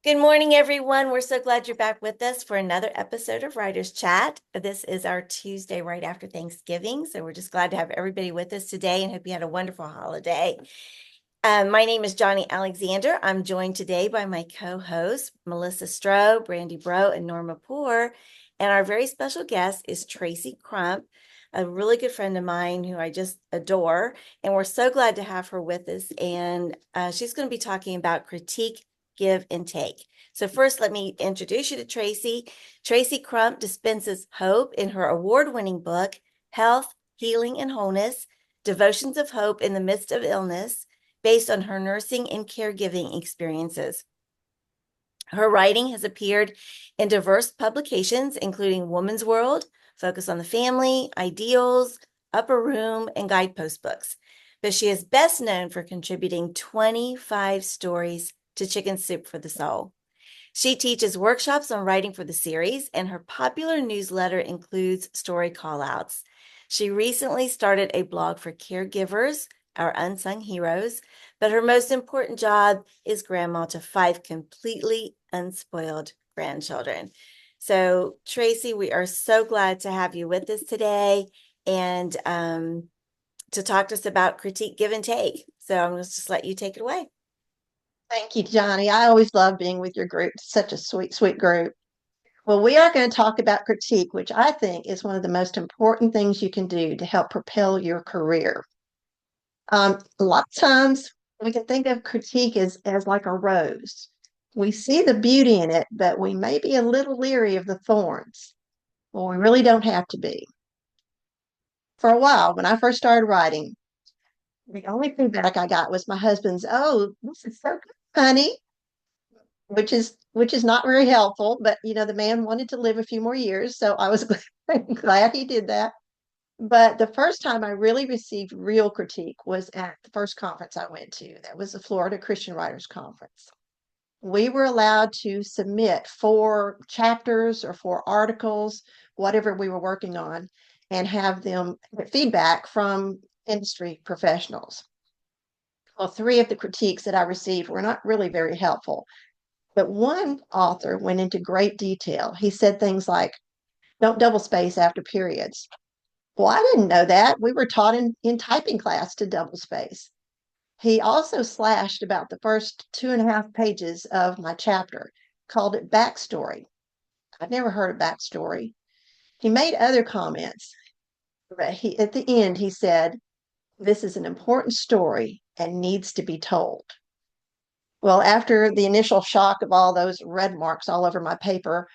Good morning, everyone. We're so glad you're back with us for another episode of Writers Chat. This is our Tuesday right after Thanksgiving. So we're just glad to have everybody with us today and hope you had a wonderful holiday. My name is Johnny Alexander. I'm joined today by my co-hosts, Melissa Stroh, Brandy Bro, and Norma Poor. And our very special guest is Tracy Crump, a really good friend of mine who I just adore. And we're so glad to have her with us. And she's going to be talking about critique, give, and take. So first, let me introduce you to Tracy. Tracy Crump dispenses hope in her award-winning book, Health, Healing, and Wholeness, Devotions of Hope in the Midst of Illness, based on her nursing and caregiving experiences. Her writing has appeared in diverse publications, including Woman's World, Focus on the Family, Ideals, Upper Room, and Guidepost books. But she is best known for contributing 25 stories to Chicken Soup for the Soul. She teaches workshops on writing for the series, and her popular newsletter includes story callouts. She recently started a blog for caregivers, our unsung heroes, but her most important job is grandma to 5 completely unspoiled grandchildren. So, Tracy, we are so glad to have you with us today and to talk to us about critique, give, and take. So, I'm going to just let you take it away. Thank you, Johnny. I always love being with your group. It's such a sweet, sweet group. Well, we are going to talk about critique, which I think is one of the most important things you can do to help propel your career. A lot of times we can think of critique as like a rose. We see the beauty in it, but we may be a little leery of the thorns. Well, we really don't have to be. For a while, when I first started writing, the only feedback I got was my husband's, "Oh, this is so good, honey," which is not very helpful, but the man wanted to live a few more years, so I was glad he did that. But the first time I really received real critique was at the first conference I went to. That was the Florida Christian Writers Conference. We were allowed to submit 4 chapters or 4 articles, whatever we were working on, and have them get feedback from industry professionals. Well, 3 of the critiques that I received were not really very helpful. But one author went into great detail. He said things like, "Don't double space after periods." Well, I didn't know that. We were taught in typing class to double space. He also slashed about the first 2.5 pages of my chapter, called it backstory. I'd never heard of backstory. He made other comments, but at the end, he said, "This is an important story and needs to be told." Well, after the initial shock of all those red marks all over my paper,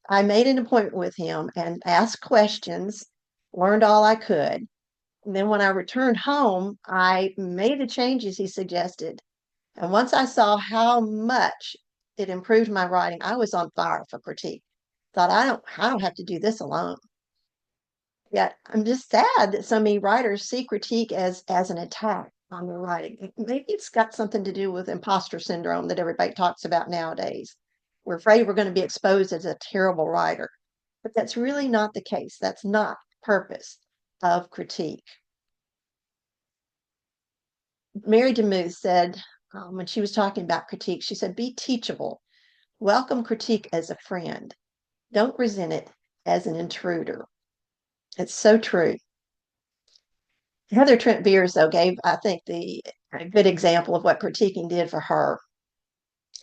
I made an appointment with him and asked questions, learned all I could. And then when I returned home, I made the changes he suggested. And once I saw how much it improved my writing, I was on fire for critique. Thought I don't have to do this alone. Yet I'm just sad that so many writers see critique as an attack on their writing. Maybe it's got something to do with imposter syndrome that everybody talks about nowadays. We're afraid we're going to be exposed as a terrible writer. But that's really not the case. That's not the purpose of critique. Mary DeMuth said, when she was talking about critique, she said, "Be teachable. Welcome critique as a friend. Don't resent it as an intruder." It's so true. Heather Trent Beers, though, gave, I think, a good example of what critiquing did for her.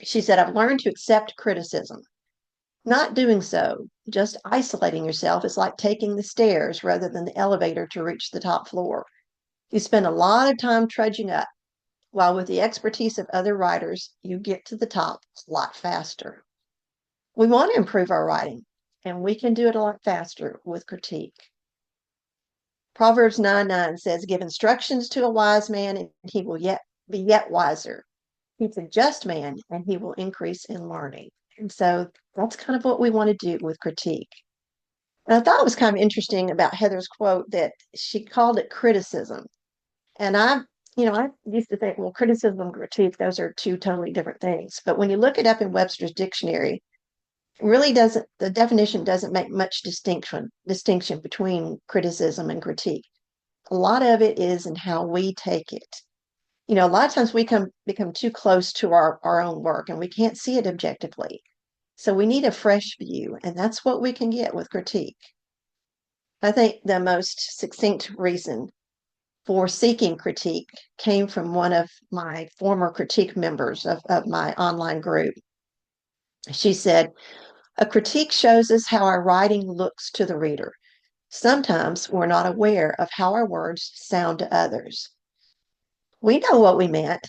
She said, "I've learned to accept criticism. Not doing so, just isolating yourself, is like taking the stairs rather than the elevator to reach the top floor. You spend a lot of time trudging up, while with the expertise of other writers, you get to the top a lot faster." We want to improve our writing, and we can do it a lot faster with critique. Proverbs 9:9 says, "Give instructions to a wise man, and he will yet be yet wiser. He's a just man, and he will increase in learning." And so that's kind of what we want to do with critique. And I thought it was kind of interesting about Heather's quote that she called it criticism. And I used to think, well, criticism and critique, those are 2 totally different things. But when you look it up in Webster's dictionary, really doesn't the definition doesn't make much distinction between criticism and critique. A lot of it is in how we take it. A lot of times we become too close to our own work and we can't see it objectively. So we need a fresh view, and that's what we can get with critique. I think the most succinct reason for seeking critique came from one of my former critique members of my online group. She said, a critique shows us how our writing looks to the reader. Sometimes we're not aware of how our words sound to others. We know what we meant,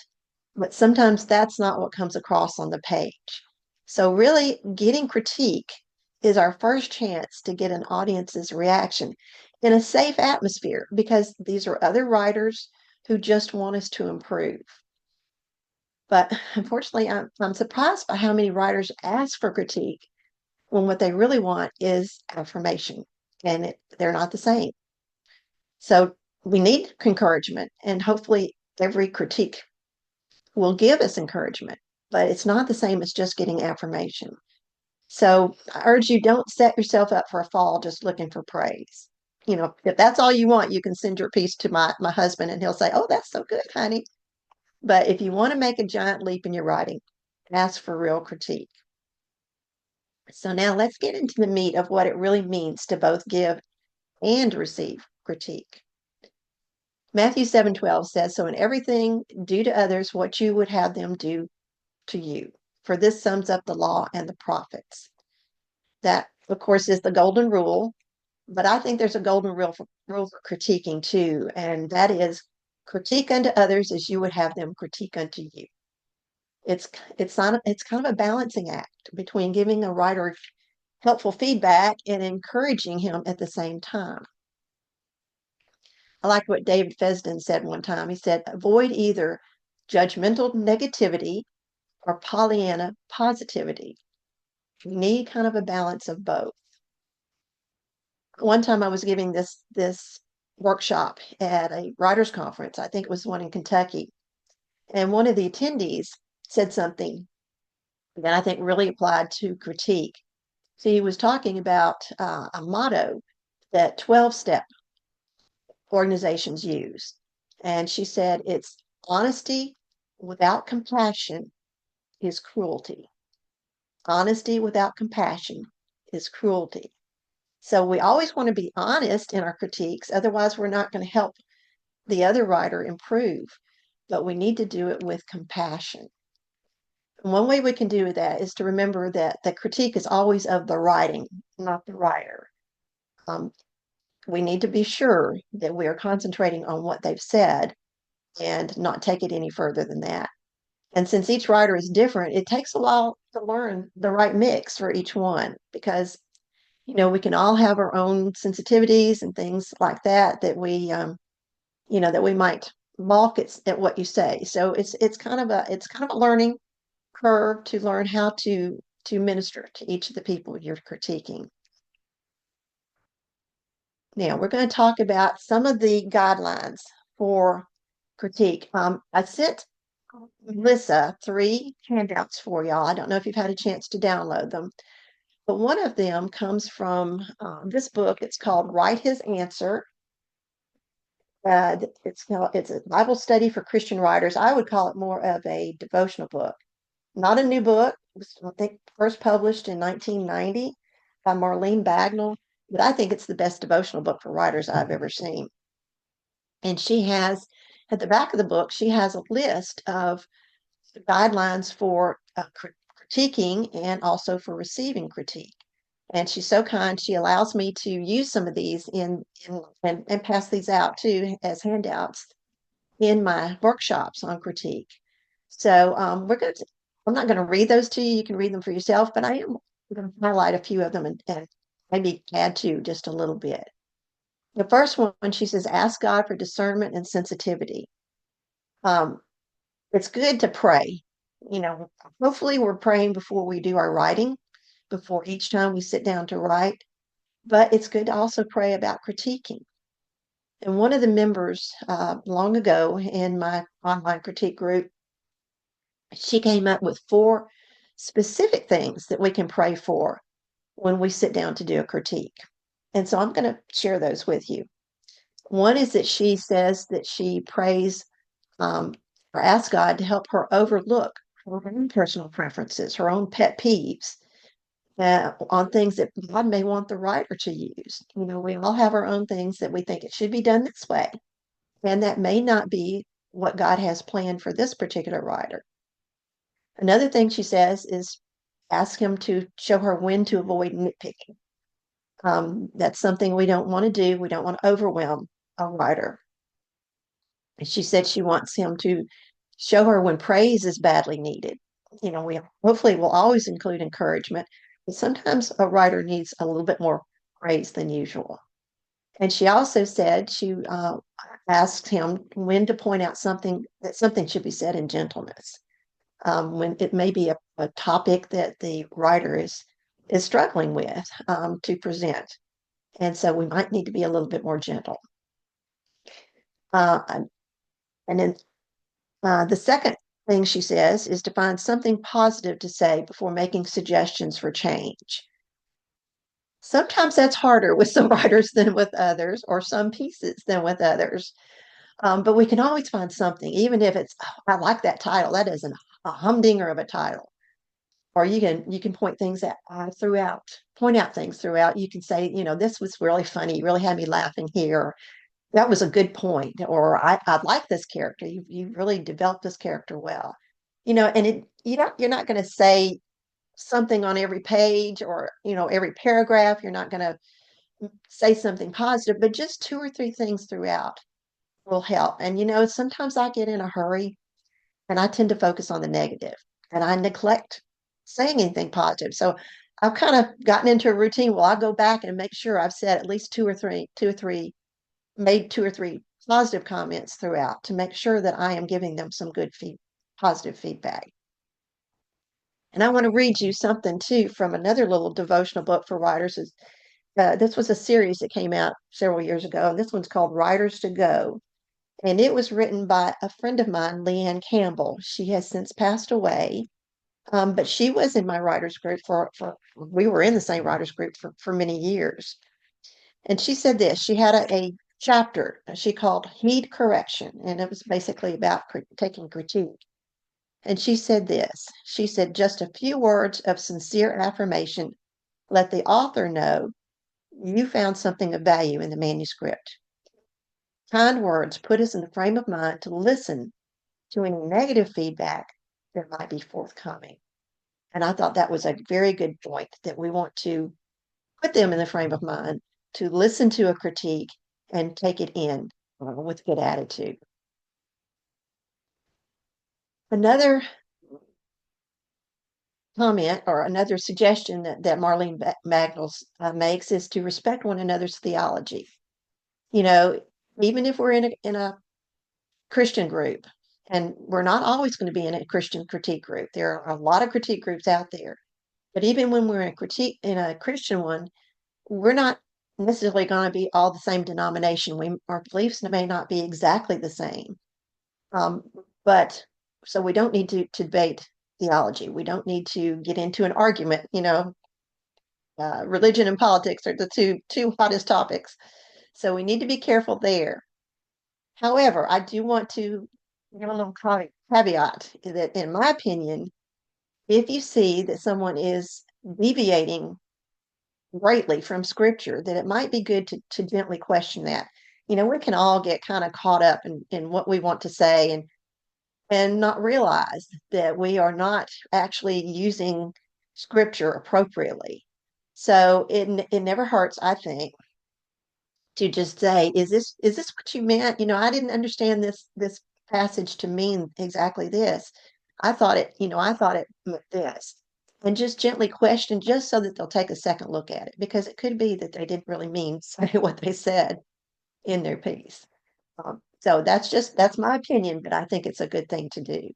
but sometimes that's not what comes across on the page. So, really, getting critique is our first chance to get an audience's reaction in a safe atmosphere because these are other writers who just want us to improve. But unfortunately, I'm surprised by how many writers ask for critique when what they really want is affirmation, and they're not the same. So, we need encouragement, and hopefully, every critique will give us encouragement, but it's not the same as just getting affirmation. So I urge you, don't set yourself up for a fall just looking for praise. If that's all you want, you can send your piece to my husband and he'll say, oh, that's so good, honey. But if you want to make a giant leap in your writing, ask for real critique. So now let's get into the meat of what it really means to both give and receive critique. Matthew 7:12 says, so in everything, do to others what you would have them do to you. For this sums up the law and the prophets. That, of course, is the golden rule, but I think there's a golden rule for critiquing too, and that is critique unto others as you would have them critique unto you. It's it's kind of a balancing act between giving a writer helpful feedback and encouraging him at the same time. I like what David Fesden said one time. He said, avoid either judgmental negativity or Pollyanna positivity. You need kind of a balance of both. One time I was giving this workshop at a writers conference. I think it was one in Kentucky. And one of the attendees said something that I think really applied to critique. So he was talking about a motto that 12-step organizations use. And she said, it's honesty without compassion is cruelty. Honesty without compassion is cruelty. So we always want to be honest in our critiques. Otherwise, we're not going to help the other writer improve. But we need to do it with compassion. And one way we can do that is to remember that the critique is always of the writing, not the writer. Um, we need to be sure that we are concentrating on what they've said and not take it any further than that. And since each writer is different, it takes a while to learn the right mix for each one because we can all have our own sensitivities and things like that that we might balk at what you say. So it's kind of a learning curve to learn how to minister to each of the people you're critiquing. Now we're going to talk about some of the guidelines for critique. I sent Lisa 3 handouts for y'all. I don't know if you've had a chance to download them, but one of them comes from this book. It's called Write His Answer. It's a Bible study for Christian writers. I would call it more of a devotional book. Not a new book. It was, I think, first published in 1990 by Marlene Bagnall, but I think it's the best devotional book for writers I've ever seen. And she has, at the back of the book, she has a list of guidelines for critiquing and also for receiving critique. And she's so kind, she allows me to use some of these and pass these out too as handouts in my workshops on critique. So I'm not going to read those to you. You can read them for yourself, but I am going to highlight a few of them and maybe add to just a little bit. The first one, she says, ask God for discernment and sensitivity. Um, it's good to pray. Hopefully we're praying before we do our writing, before each time we sit down to write, but it's good to also pray about critiquing. And one of the members long ago in my online critique group, she came up with 4 specific things that we can pray for when we sit down to do a critique. And so I'm going to share those with you. One is that she says that she prays or ask God to help her overlook her own personal preferences, her own pet peeves, on things that God may want the writer to use. We all have our own things that we think it should be done this way, and that may not be what God has planned for this particular writer. Another thing she says is ask Him to show her when to avoid nitpicking. That's something we don't want to do. We don't want to overwhelm a writer. And she said she wants Him to show her when praise is badly needed. We hopefully will always include encouragement, but sometimes a writer needs a little bit more praise than usual. And she also said she asked him when to point out that something should be said in gentleness, when it may be a topic that the writer is struggling with to present. And so we might need to be a little bit more gentle. And then the second thing she says is to find something positive to say before making suggestions for change. Sometimes that's harder with some writers than with others, or some pieces than with others. But we can always find something, even if it's, oh, I like that title. That is a humdinger of a title. Or you can point out things throughout. You can say, this was really funny, really had me laughing here. That was a good point. Or I like this character. You really developed this character well. And you're not going to say something on every page or every paragraph. You're not going to say something positive, but just two or three things throughout will help. And sometimes I get in a hurry and I tend to focus on the negative and I neglect saying anything positive. So I've kind of gotten into a routine. Well, I go back and make sure I've said at least made two or three positive comments throughout to make sure that I am giving them some positive feedback. And I want to read you something too from another little devotional book for writers. This was a series that came out several years ago, and this one's called Writers to Go. And it was written by a friend of mine, Leanne Campbell. She has since passed away, but she was in my writers group we were in the same writers group for many years. And she said this, she had a chapter she called Heed Correction, and it was basically about taking critique. And she said this, she said, just a few words of sincere affirmation let the author know you found something of value in the manuscript. Kind words put us in the frame of mind to listen to any negative feedback that might be forthcoming. And I thought that was a very good point, that we want to put them in the frame of mind to listen to a critique and take it in with good attitude. Another comment or another suggestion that Marlene Magnus makes is to respect one another's theology. Even if we're in a Christian group, and we're not always going to be in a Christian critique group. There are a lot of critique groups out there. But even when we're in a Christian one, we're not necessarily going to be all the same denomination. Our beliefs may not be exactly the same. Um, but so we don't need to debate theology. We don't need to get into an argument. Religion and politics are the two hottest topics. So we need to be careful there. However, I do want to give a little caveat that, in my opinion, if you see that someone is deviating greatly from scripture, that it might be good to gently question that. We can all get kind of caught up in what we want to say and not realize that we are not actually using scripture appropriately. So it never hurts, I think, to just say, is this what you meant? I didn't understand this passage to mean exactly this. I thought it meant this. And just gently question, just so that they'll take a second look at it, because it could be that they didn't really mean say what they said in their piece. So that's my opinion, but I think it's a good thing to do.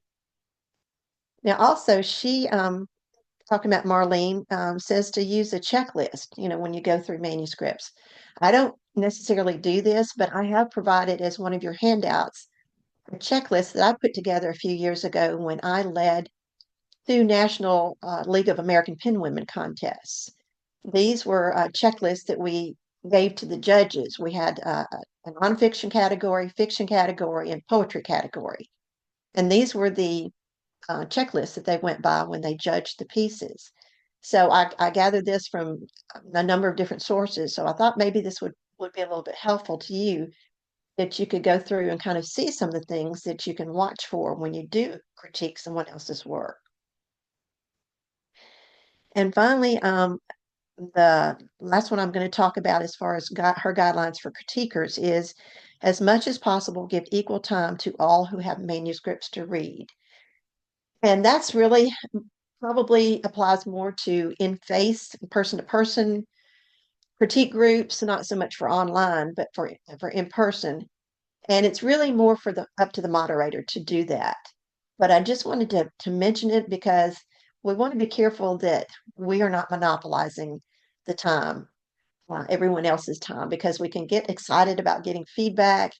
Now, also, she talking about Marlene, says to use a checklist, when you go through manuscripts. I don't necessarily do this, but I have provided as one of your handouts a checklist that I put together a few years ago when I led 2 National League of American Penwomen contests. These were checklists that we gave to the judges. We had a nonfiction category, fiction category, and poetry category. And these were the checklists that they went by when they judged the pieces. So I gathered this from a number of different sources. So I thought maybe this would be a little bit helpful to you, that you could go through and kind of see some of the things that you can watch for when you do critique someone else's work. And finally, the last one I'm going to talk about as far as her guidelines for critiquers is, as much as possible, give equal time to all who have manuscripts to read. And that's really probably applies more to in-face, person-to-person critique groups, not so much for online, but for in-person. And it's really more for the up to the moderator to do that. But I just wanted to mention it because we want to be careful that we are not monopolizing the time, everyone else's time, because we can get excited about getting feedback,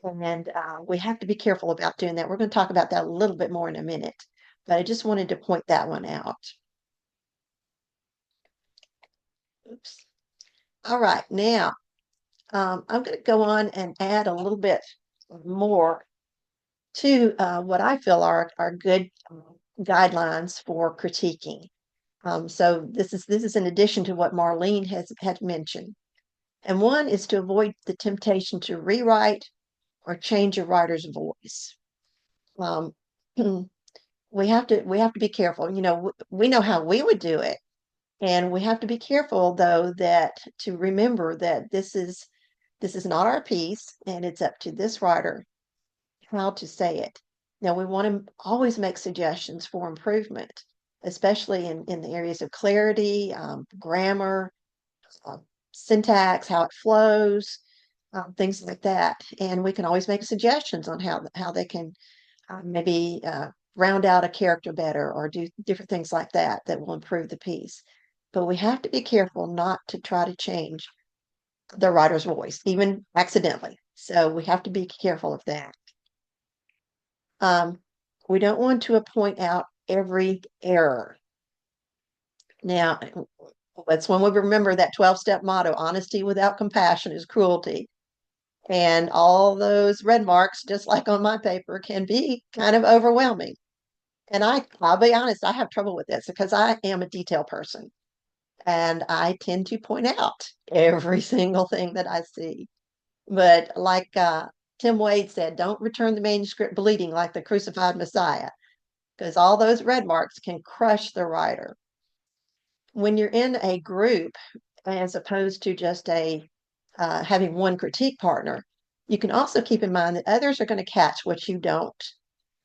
and we have to be careful about doing that. We're going to talk about that a little bit more in a minute, but I just wanted to point that one out. Oops. All right, now I'm going to go on and add a little bit more to what I feel are good guidelines for critiquing. So this is in addition to what Marlene had mentioned. And one is to avoid the temptation to rewrite or change a writer's voice. Um, we have to be careful. We know how we would do it, and we have to be careful though that to remember that this is not our piece, and it's up to this writer how to say it. Now, we want to always make suggestions for improvement, especially in the areas of clarity, grammar, uh, syntax, how it flows, things like that. And we can always make suggestions on how they can maybe round out a character better or do different things like that that will improve the piece. But we have to be careful not to try to change the writer's voice, even accidentally. So we have to be careful of that. Um, we don't want to point out every error. Now, that's when we remember that 12-step motto: honesty without compassion is cruelty. And all those red marks, just like on my paper, can be kind of overwhelming. And I'll be honest, I have trouble with this because I am a detail person, and I tend to point out every single thing that I see. But like Tim Wade said, don't return the manuscript bleeding like the crucified Messiah, because all those red marks can crush the writer. When you're in a group, as opposed to just having one critique partner, you can also keep in mind that others are going to catch what you don't.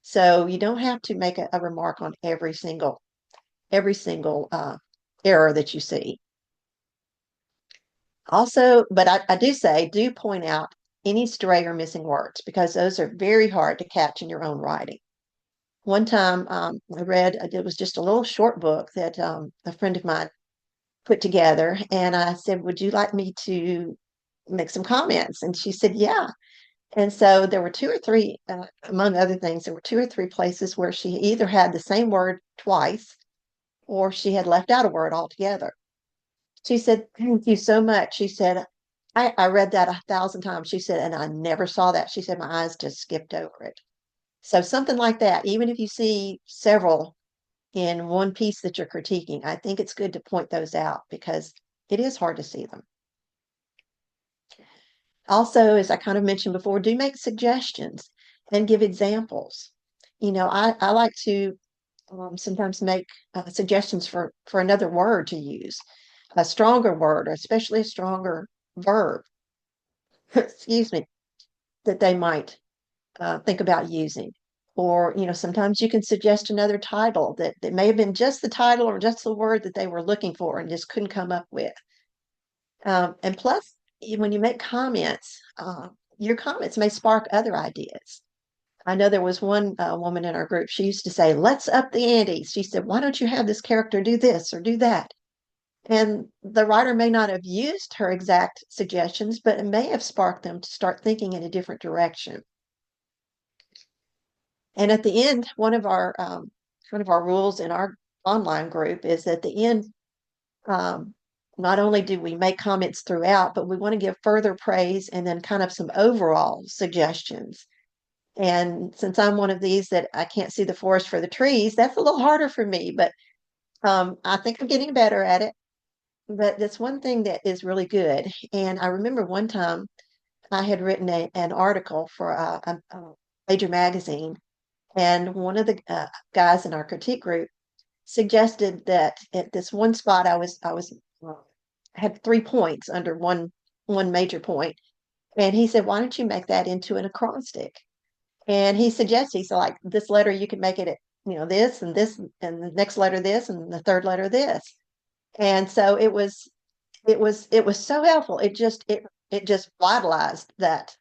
So you don't have to make a remark on every single error that you see. Also, but I do say, do point out any stray or missing words, because those are very hard to catch in your own writing. One time I read, it was just a little short book that a friend of mine put together, and I said, would you like me to make some comments? And she said, yeah. And so there were two or three, among other things, there were two or three places where she either had the same word twice or she had left out a word altogether. She said, thank you so much. She said, I read that 1,000 times. She said, and I never saw that. She said, my eyes just skipped over it. So something like that, even if you see several in one piece that you're critiquing, I think it's good to point those out because it is hard to see them. Also, as I kind of mentioned before, do make suggestions and give examples. I like to sometimes make suggestions for another word to use, a stronger word, or especially a stronger verb, excuse me, that they might think about using. Or, sometimes you can suggest another title that may have been just the title or just the word that they were looking for and just couldn't come up with. And plus, when you make comments, your comments may spark other ideas. I know there was one woman in our group, she used to say, let's up the ante. She said, why don't you have this character do this or do that? And the writer may not have used her exact suggestions, but it may have sparked them to start thinking in a different direction. And at the end, one of our rules in our online group is at the end, um, not only do we make comments throughout, but we want to give further praise and then kind of some overall suggestions. And since I'm one of these that I can't see the forest for the trees, that's a little harder for me, but I think I'm getting better at it. But that's one thing that is really good. And I remember one time I had written an article for a major magazine, and one of the guys in our critique group suggested that at this one spot I was had 3 points under one major point, and he said, "Why don't you make that into an acrostic?" And he suggested, he said, like this letter you can make it at this, and the next letter this, and the third letter this. And so it was so helpful. It just vitalized that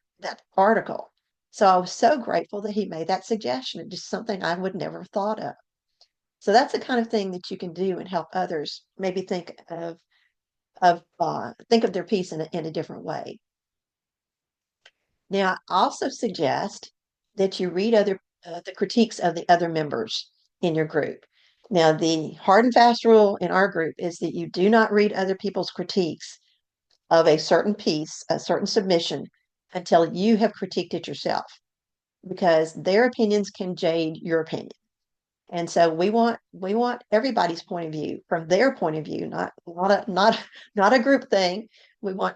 article. So I was so grateful that he made that suggestion. It's just something I would never have thought of. So that's the kind of thing that you can do and help others maybe think of their piece in a different way. Now, I also suggest that you read the critiques of the other members in your group. Now, the hard and fast rule in our group is that you do not read other people's critiques of a certain piece, a certain submission, until you have critiqued it yourself, because their opinions can jade your opinion. And so we want everybody's point of view from their point of view, not a group thing. We want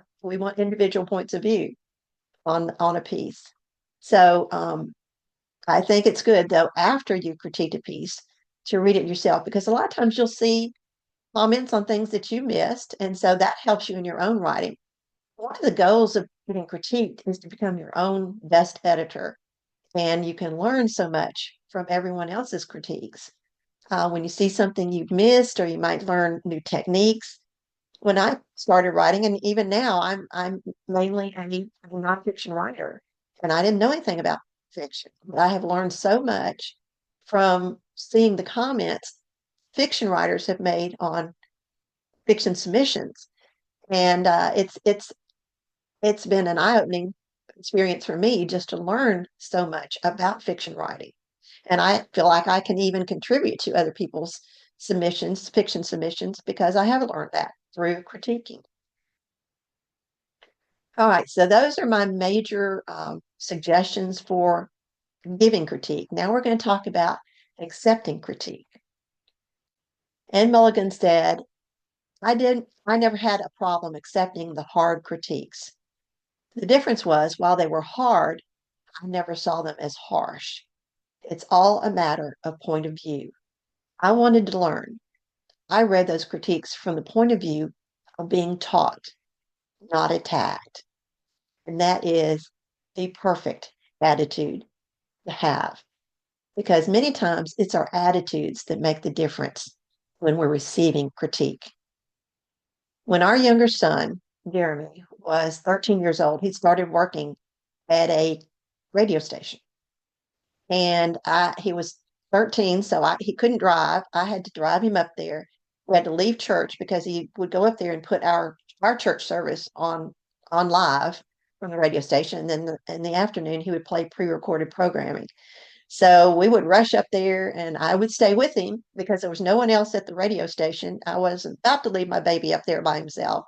individual points of view on a piece. So I think it's good though after you critique a piece to read it yourself, because a lot of times you'll see comments on things that you missed, and so that helps you in your own writing. One of the goals of getting critiqued is to become your own best editor, and you can learn so much from everyone else's critiques. When you see something you've missed, or you might learn new techniques. When I started writing, and even now, I'm mainly a nonfiction writer, and I didn't know anything about fiction. But I have learned so much from seeing the comments fiction writers have made on fiction submissions, and it's been an eye-opening experience for me just to learn so much about fiction writing. And I feel like I can even contribute to other people's submissions, fiction submissions, because I have learned that through critiquing. All right, so those are my major suggestions for giving critique. Now we're going to talk about accepting critique. Anne Mulligan said, I never had a problem accepting the hard critiques. The difference was, while they were hard, I never saw them as harsh. It's all a matter of point of view. I wanted to learn. I read those critiques from the point of view of being taught, not attacked. And that is the perfect attitude to have, because many times it's our attitudes that make the difference when we're receiving critique. When our younger son, Jeremy, was 13 years old, he started working at a radio station. And he was 13, so he couldn't drive. I had to drive him up there. We had to leave church because he would go up there and put our church service on live from the radio station. And then in the afternoon, he would play pre-recorded programming. So we would rush up there, and I would stay with him because there was no one else at the radio station. I was about to leave my baby up there by himself.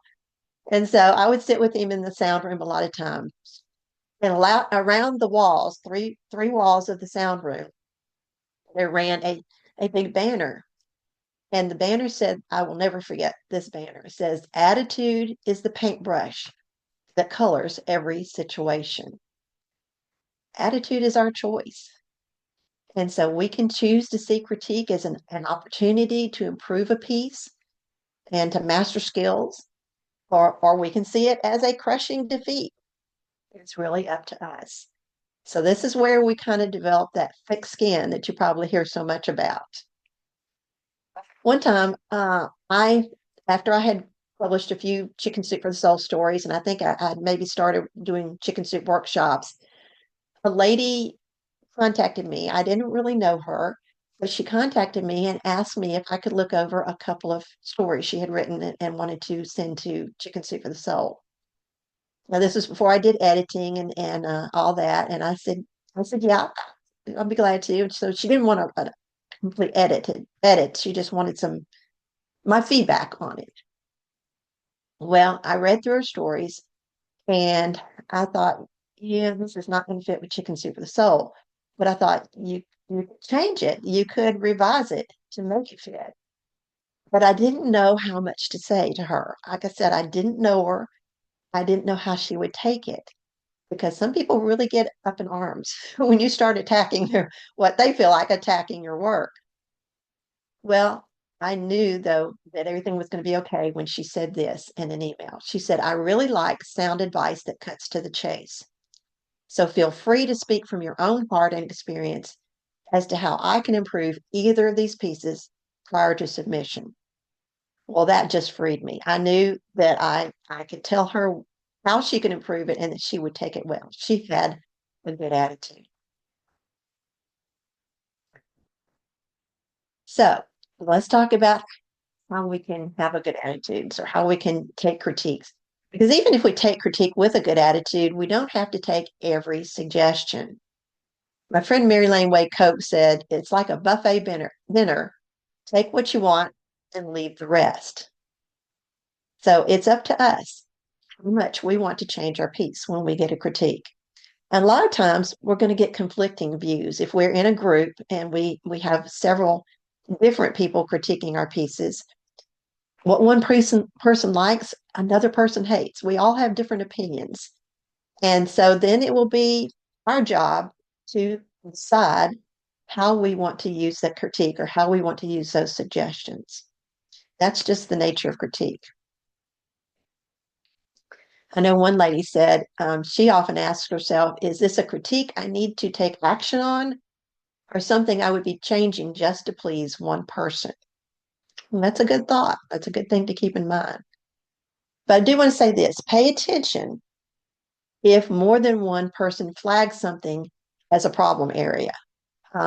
And so I would sit with him in the sound room a lot of times. And around the walls, three walls of the sound room, there ran a big banner. And the banner said, I will never forget this banner. It says, attitude is the paintbrush that colors every situation. Attitude is our choice. And so we can choose to see critique as an opportunity to improve a piece and to master skills, or we can see it as a crushing defeat. It's really up to us. So this is where we kind of develop that thick skin that you probably hear so much about. One time, after I had published a few Chicken Soup for the Soul stories, and I think I had maybe started doing chicken soup workshops, a lady contacted me. I didn't really know her, but she contacted me and asked me if I could look over a couple of stories she had written and wanted to send to Chicken Soup for the Soul. Now, this was before I did editing and all that, and I said, yeah, I'll be glad to. And so she didn't want a complete edit. She just wanted my feedback on it. Well, I read through her stories, and I thought, yeah, this is not going to fit with chicken soup for the soul. But I thought you could change it. You could revise it to make it fit. But I didn't know how much to say to her. Like I said, I didn't know her. I didn't know how she would take it because some people really get up in arms when you start attacking their what they feel like attacking your work. Well, I knew though that everything was going to be okay when she said this in an email. She said, I really like sound advice that cuts to the chase. So feel free to speak from your own heart and experience as to how I can improve either of these pieces prior to submission. Well, that just freed me. I knew that I could tell her how she could improve it and that she would take it well. She had a good attitude. So let's talk about how we can have a good attitude or how we can take critiques. Because even if we take critique with a good attitude, we don't have to take every suggestion. My friend Mary Lane Way Coke said, it's like a buffet dinner. Take what you want and leave the rest. So it's up to us how much we want to change our piece when we get a critique. And a lot of times we're going to get conflicting views. If we're in a group and we have several different people critiquing our pieces, what one person likes, another person hates. We all have different opinions. And so then it will be our job to decide how we want to use that critique or how we want to use those suggestions. That's just the nature of critique. I know one lady said she often asks herself, is this a critique I need to take action on or something I would be changing just to please one person? And that's a good thought. That's a good thing to keep in mind. But I do want to say this, pay attention if more than one person flags something as a problem area.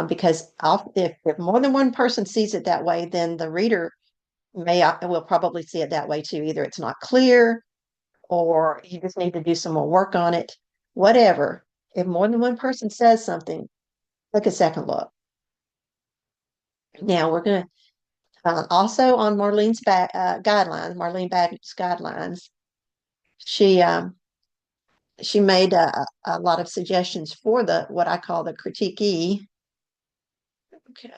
Because if more than one person sees it that way, then the reader will probably see it that way too. Either it's not clear or you just need to do some more work on it, whatever. If more than one person says something, take a second look. Now we're going to also on guidelines, Marlene Baggett's guidelines. She she made a lot of suggestions for the what I call the critique. Okay.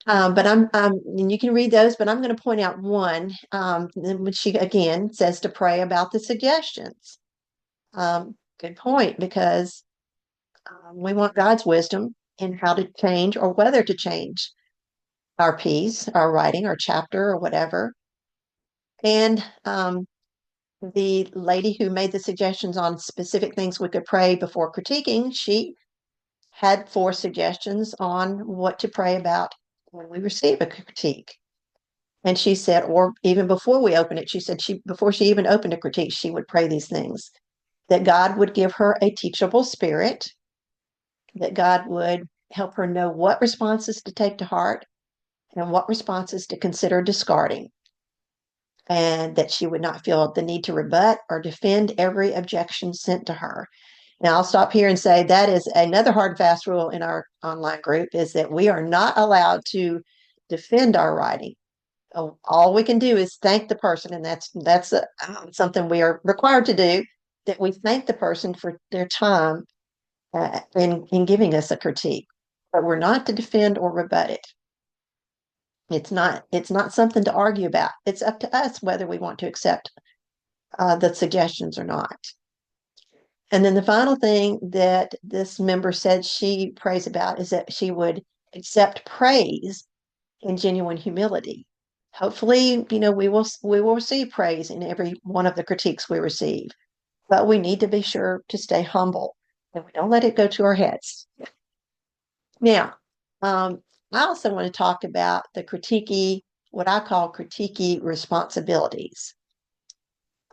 But and you can read those, but I'm going to point out one, which she again says to pray about the suggestions. Good point, because we want God's wisdom in how to change or whether to change our piece, our writing, our chapter, or whatever. And the lady who made the suggestions on specific things we could pray before critiquing, she had 4 suggestions on what to pray about when we receive a critique. And she said, or even before we open it, she said before she even opened a critique, she would pray these things, that God would give her a teachable spirit, that God would help her know what responses to take to heart and what responses to consider discarding, and that she would not feel the need to rebut or defend every objection sent to her. Now, I'll stop here and say that is another hard and fast rule in our online group is that we are not allowed to defend our writing. All we can do is thank the person, and that's something we are required to do. That we thank the person for their time in giving us a critique, but we're not to defend or rebut it. It's not something to argue about. It's up to us whether we want to accept the suggestions or not. And then the final thing that this member said she prays about is that she would accept praise in genuine humility. Hopefully, we will receive praise in every one of the critiques we receive, but we need to be sure to stay humble and we don't let it go to our heads. Now, I also want to talk about the what I call critique responsibilities,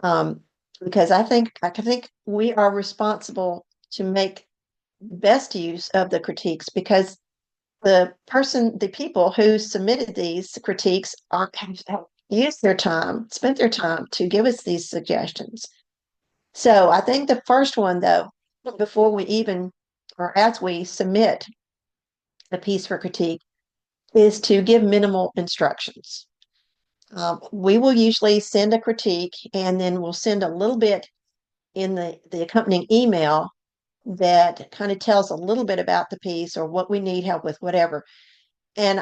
um, because I think we are responsible to make best use of the critiques because the people who submitted these critiques have used their time, spent their time to give us these suggestions. So I think the first one, though, before we even or as we submit a piece for critique, is to give minimal instructions. We will usually send a critique and then we'll send a little bit in the accompanying email that kind of tells a little bit about the piece or what we need help with, whatever. And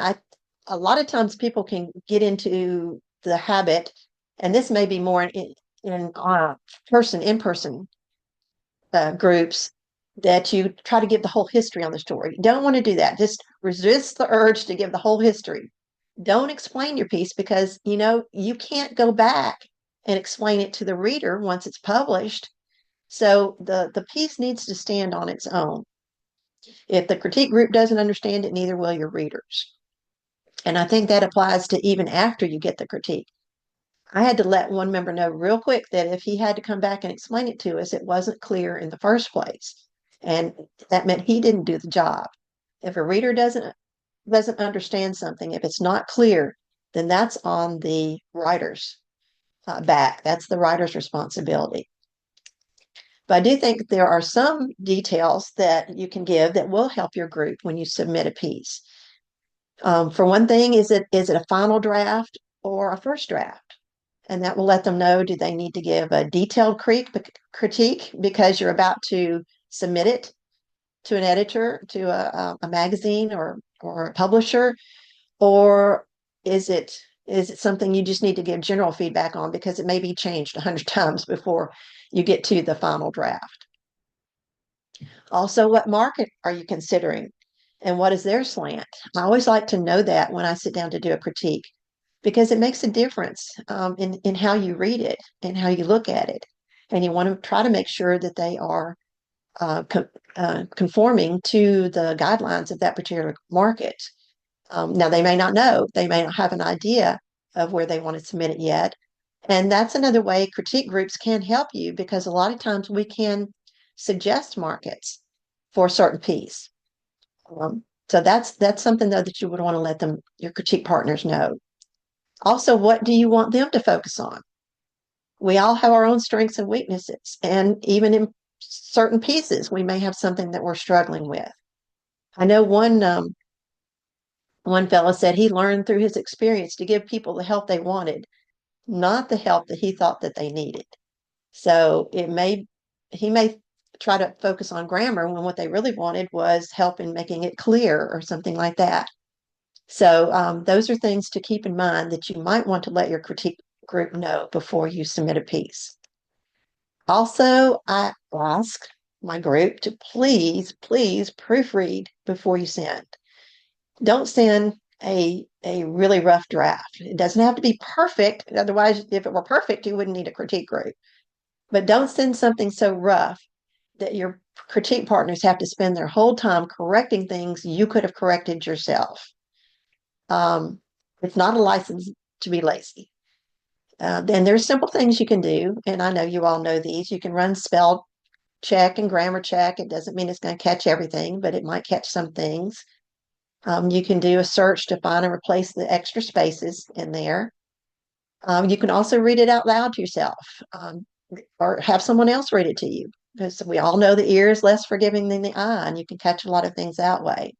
a lot of times people can get into the habit, and this may be more in in-person groups, that you try to give the whole history on the story. You don't want to do that. Just resist the urge to give the whole history. Don't explain your piece because you can't go back and explain it to the reader once it's published. So the piece needs to stand on its own. If the critique group doesn't understand it, neither will your readers. And I think that applies to even after you get the critique. I had to let one member know real quick that if he had to come back and explain it to us, it wasn't clear in the first place. And that meant he didn't do the job. If a reader doesn't understand something, if it's not clear, then that's on the writer's back. That's the writer's responsibility. But I do think there are some details that you can give that will help your group when you submit a piece. For one thing, is it a final draft or a first draft? And that will let them know, do they need to give a detailed critique because you're about to submit it to an editor, to a magazine or a publisher, or is it something you just need to give general feedback on because it may be changed 100 times before you get to the final draft? Also, what market are you considering and what is their slant? I always like to know that when I sit down to do a critique because it makes a difference in how you read it and how you look at it. And you want to try to make sure that they are conforming to the guidelines of that particular market. Now, they may not know, they may not have an idea of where they want to submit it yet. And that's another way critique groups can help you because a lot of times we can suggest markets for a certain piece. So that's something though that you would want to let your critique partners know. Also, what do you want them to focus on? We all have our own strengths and weaknesses, and even in certain pieces, we may have something that we're struggling with. I know one fellow said he learned through his experience to give people the help they wanted, not the help that he thought that they needed. So he may try to focus on grammar when what they really wanted was help in making it clear or something like that. So those are things to keep in mind that you might want to let your critique group know before you submit a piece. Also, I ask my group to please proofread before you send. Don't send a really rough draft. It doesn't have to be perfect. Otherwise, if it were perfect, you wouldn't need a critique group. But don't send something so rough that your critique partners have to spend their whole time correcting things you could have corrected yourself. It's not a license to be lazy. Then there's simple things you can do, and I know you all know these. You can run spell check and grammar check. It doesn't mean it's going to catch everything, but it might catch some things. You can do a search to find and replace the extra spaces in there. You can also read it out loud to yourself, or have someone else read it to you, because we all know the ear is less forgiving than the eye, and you can catch a lot of things that way.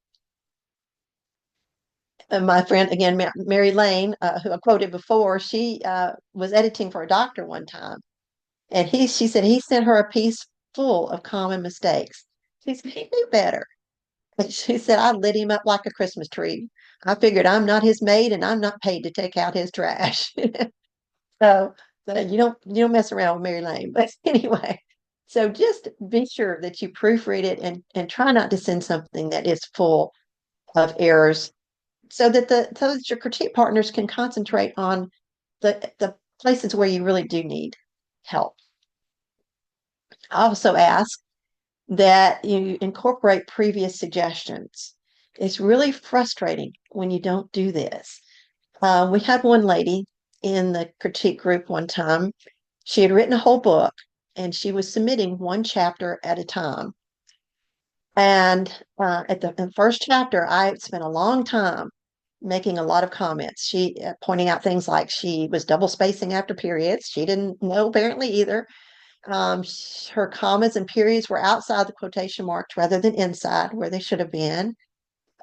And my friend, again, Mary Lane, who I quoted before, she was editing for a doctor one time, and she said he sent her a piece full of common mistakes. She said he knew better. And she said I lit him up like a Christmas tree. I figured I'm not his maid, and I'm not paid to take out his trash. So, you don't mess around with Mary Lane. But anyway, so just be sure that you proofread it and try not to send something that is full of errors so that your critique partners can concentrate on the places where you really do need help. I also ask that you incorporate previous suggestions. It's really frustrating when you don't do this. We had one lady in the critique group one time. She had written a whole book and she was submitting one chapter at a time. And in the first chapter, I spent a long time making a lot of comments. She pointing out things like she was double spacing after periods. She didn't know apparently either. Her commas and periods were outside the quotation marks rather than inside where they should have been.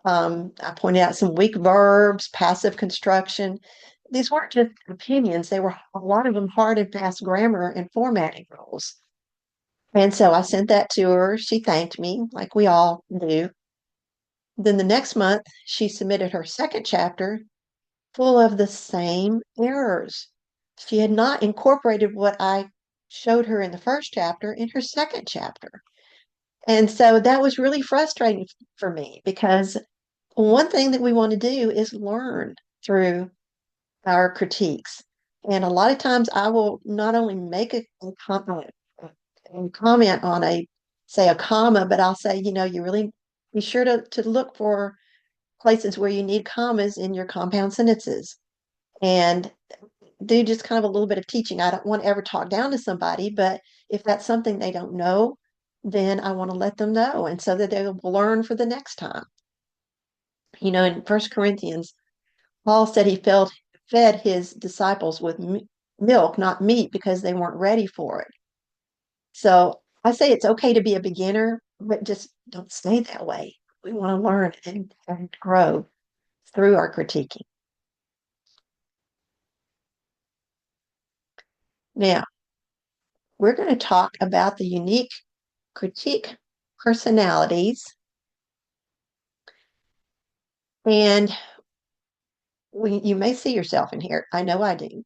I pointed out some weak verbs, passive construction. These weren't just opinions, they were a lot of them hard and fast grammar and formatting rules. And so I sent that to her. She thanked me, like we all do. Then the next month, she submitted her second chapter full of the same errors. She had not incorporated what I showed her in the first chapter in her second chapter. And so that was really frustrating for me because one thing that we want to do is learn through our critiques. And a lot of times I will not only make a comment on say a comma, but I'll say, you really be sure to look for places where you need commas in your compound sentences and do just kind of a little bit of teaching. I don't want to ever talk down to somebody, but if that's something they don't know, then I want to let them know and so that they will learn for the next time. In First Corinthians, Paul said he fed his disciples with milk, not meat, because they weren't ready for it. So I say it's okay to be a beginner, but just don't stay that way. We want to learn and grow through our critiquing. Now, we're going to talk about the unique critique personalities. And you may see yourself in here. I know I do.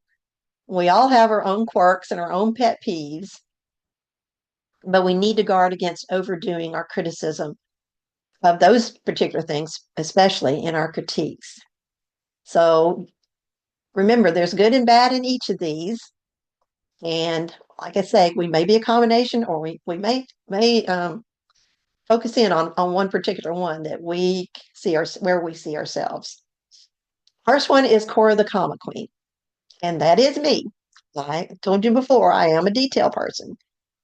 We all have our own quirks and our own pet peeves, but we need to guard against overdoing our criticism of those particular things, especially in our critiques. So remember, there's good and bad in each of these. And like I say, we may be a combination or we may focus in on one particular one that we see where we see ourselves. First one is Cora the comma queen, and that is me. I told you before, I am a detail person,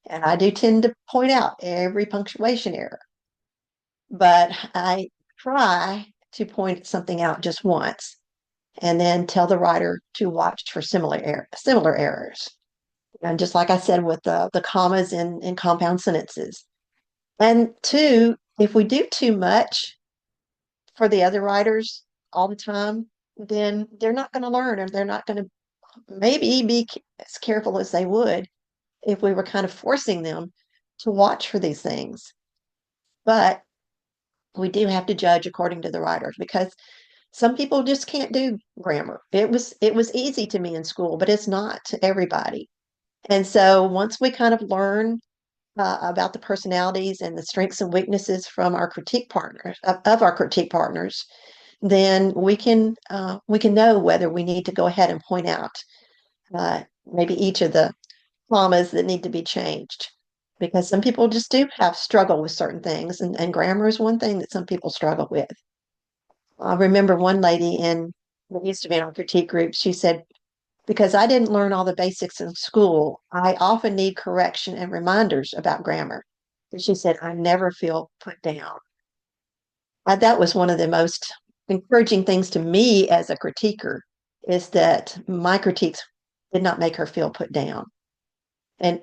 and I do tend to point out every punctuation error. But I try to point something out just once and then tell the writer to watch for similar errors. And just like I said with the commas in compound sentences. And two, if we do too much for the other writers all the time, then they're not going to learn or they're not going to maybe be as careful as they would if we were kind of forcing them to watch for these things. But we do have to judge according to the writers because some people just can't do grammar. It was easy to me in school, but it's not to everybody. And so once we kind of learn about the personalities and the strengths and weaknesses from our critique partners of our critique partners, then we can know whether we need to go ahead and point out maybe each of the commas that need to be changed. Because some people just do have struggle with certain things, and grammar is one thing that some people struggle with. I remember one lady that used to be in our critique group, she said, because I didn't learn all the basics in school, I often need correction and reminders about grammar. And she said, I never feel put down. That was one of the most encouraging things to me as a critiquer is that my critiques did not make her feel put down. And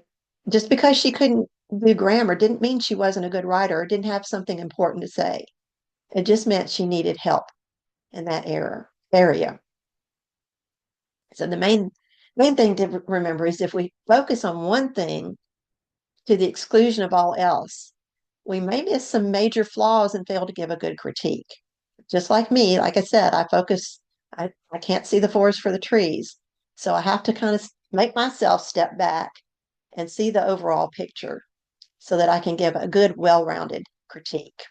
just because she couldn't do grammar didn't mean she wasn't a good writer or didn't have something important to say. It just meant she needed help in that area. So the main thing to remember is if we focus on one thing to the exclusion of all else, we may miss some major flaws and fail to give a good critique. Just like me, like I said, I can't see the forest for the trees. So I have to kind of make myself step back and see the overall picture so that I can give a good, well-rounded critique.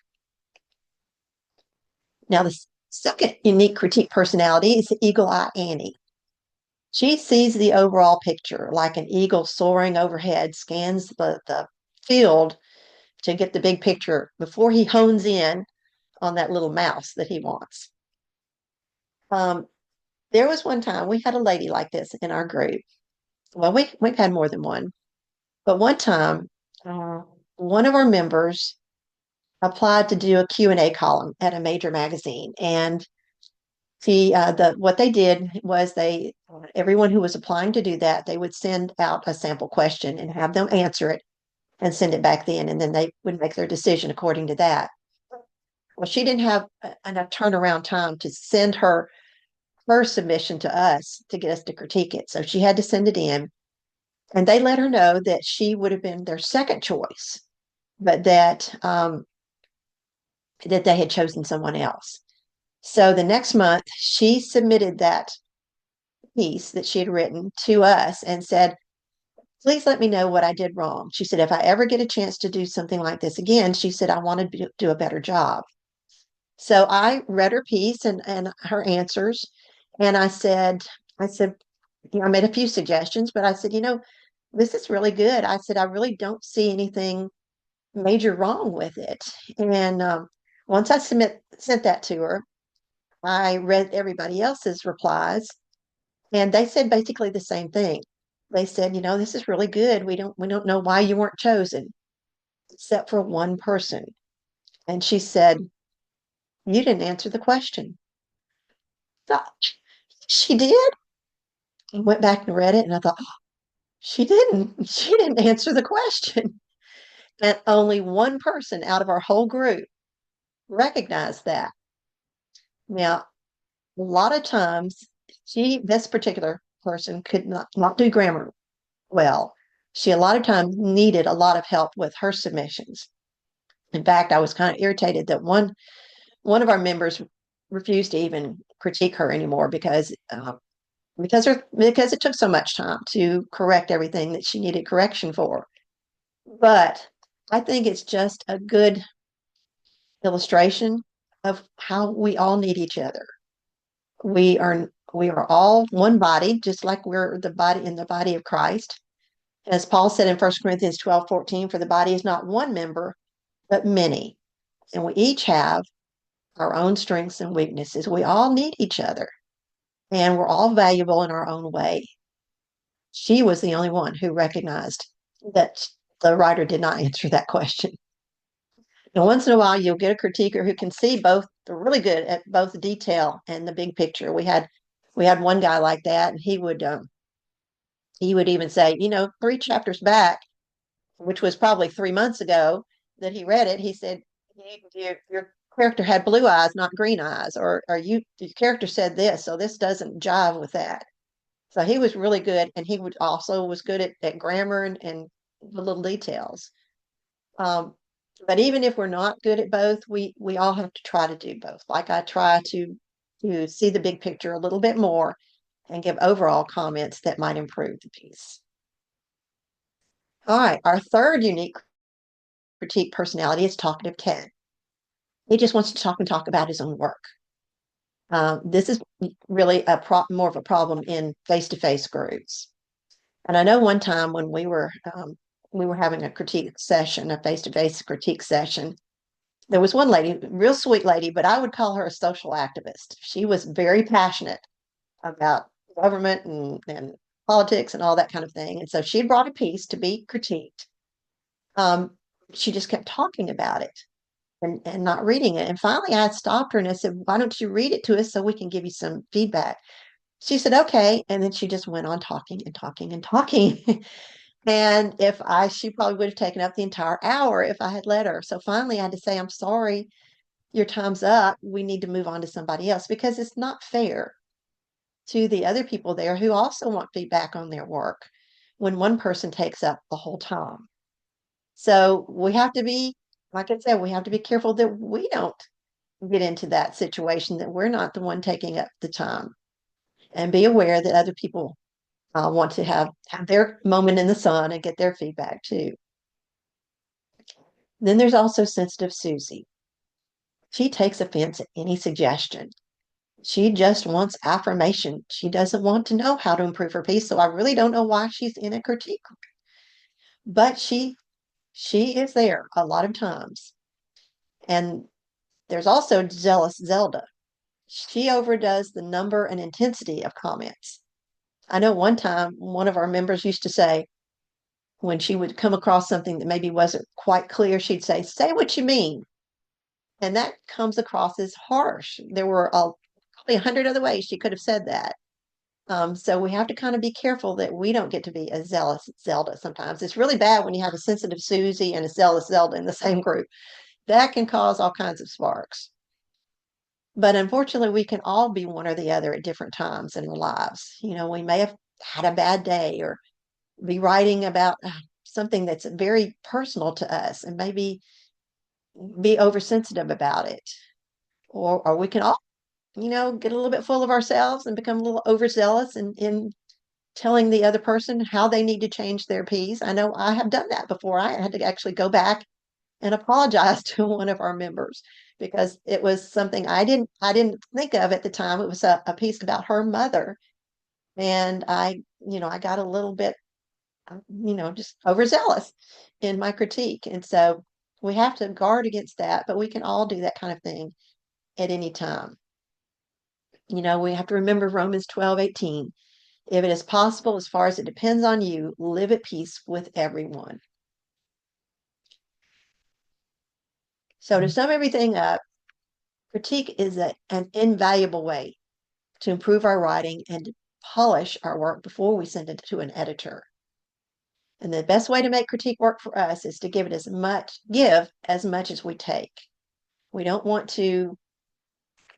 Now, the second unique critique personality is the Eagle Eye Annie. She sees the overall picture like an eagle soaring overhead, scans the field to get the big picture before he hones in on that little mouse that he wants. Um, there was one time we had a lady like this in our group. Well, we've had more than one, but one time, uh, one of our members applied to do a Q&A column at a major magazine, and what they did was everyone who was applying to do that, they would send out a sample question and have them answer it and send it back then, and then they would make their decision according to that. Well, she didn't have enough turnaround time to send her submission to us to get us to critique it, so she had to send it in. And they let her know that she would have been their second choice, but that they had chosen someone else. So the next month, she submitted that piece that she had written to us and said, please let me know what I did wrong. She said, if I ever get a chance to do something like this again, she said, I want to do a better job. So I read her piece and her answers. And I said, I made a few suggestions, but I said, this is really good. I said, I really don't see anything major wrong with it. And once I sent that to her, I read everybody else's replies, and they said basically the same thing. They said, this is really good. We don't know why you weren't chosen, except for one person. And she said, you didn't answer the question. Thought, she did. I went back and read it, and I thought, she didn't. She didn't answer the question. And only one person out of our whole group recognized that. Now, a lot of times, this particular person could not do grammar well. She a lot of times needed a lot of help with her submissions. In fact, I was kind of irritated that one of our members refused to even critique her anymore because it took so much time to correct everything that she needed correction for. But I think it's just a good illustration of how we all need each other. We are all one body, just like we're the body in the body of Christ. As Paul said in 1 Corinthians 12:14, for the body is not one member, but many. And we each have our own strengths and weaknesses. We all need each other, and we're all valuable in our own way. She was the only one who recognized that the writer did not answer that question. And once in a while, you'll get a critiquer who can see both, they're really good at both the detail and the big picture. We had one guy like that, and he would even say, 3 chapters back, which was probably 3 months ago that he read it, he said, your character had blue eyes, not green eyes, or your character said this, so this doesn't jive with that. So he was really good, and he would also was good at grammar and the little details. Um, but even if we're not good at both, we all have to try to do both. Like I try to see the big picture a little bit more and give overall comments that might improve the piece. All right, our third unique critique personality is talkative Ken. He just wants to talk and talk about his own work. This is really more of a problem in face-to-face groups. And I know one time when we were having a critique session, a face-to-face critique session, there was one lady, real sweet lady, but I would call her a social activist. She was very passionate about government and politics and all that kind of thing. And so she brought a piece to be critiqued. Um, she just kept talking about it and not reading it. And finally, I stopped her and I said, why don't you read it to us so we can give you some feedback? She said, okay. And then she just went on talking and talking and talking. And she probably would have taken up the entire hour if I had let her. So finally, I had to say, I'm sorry, your time's up. We need to move on to somebody else because it's not fair to the other people there who also want feedback on their work when one person takes up the whole time. So we have to be, like I said, we have to be careful that we don't get into that situation, that we're not the one taking up the time, and be aware that other people want to have their moment in the sun and get their feedback too. Then there's also sensitive Susie. She takes offense at any suggestion. She just wants affirmation. She doesn't want to know how to improve her piece. So I really don't know why she's in a critique. But she is there a lot of times. And there's also jealous Zelda. She overdoes the number and intensity of comments. I know one time one of our members used to say, when she would come across something that maybe wasn't quite clear, she'd say what you mean. And that comes across as harsh. There were probably 100 other ways she could have said that. So we have to kind of be careful that we don't get to be a zealous Zelda sometimes. It's really bad when you have a sensitive Susie and a zealous Zelda in the same group. That can cause all kinds of sparks. But unfortunately, we can all be one or the other at different times in our lives. We may have had a bad day, or be writing about something that's very personal to us and maybe be oversensitive about it. Or we can all, get a little bit full of ourselves and become a little overzealous in telling the other person how they need to change their piece. I know I have done that before. I had to actually go back and apologize to one of our members because it was something I didn't think of at the time. It was a piece about her mother. And I got a little bit, just overzealous in my critique. And so we have to guard against that, but we can all do that kind of thing at any time. We have to remember Romans 12:18. If it is possible, as far as it depends on you, live at peace with everyone. So to sum everything up, critique is an invaluable way to improve our writing and to polish our work before we send it to an editor. And the best way to make critique work for us is to give as much as we take. We don't want to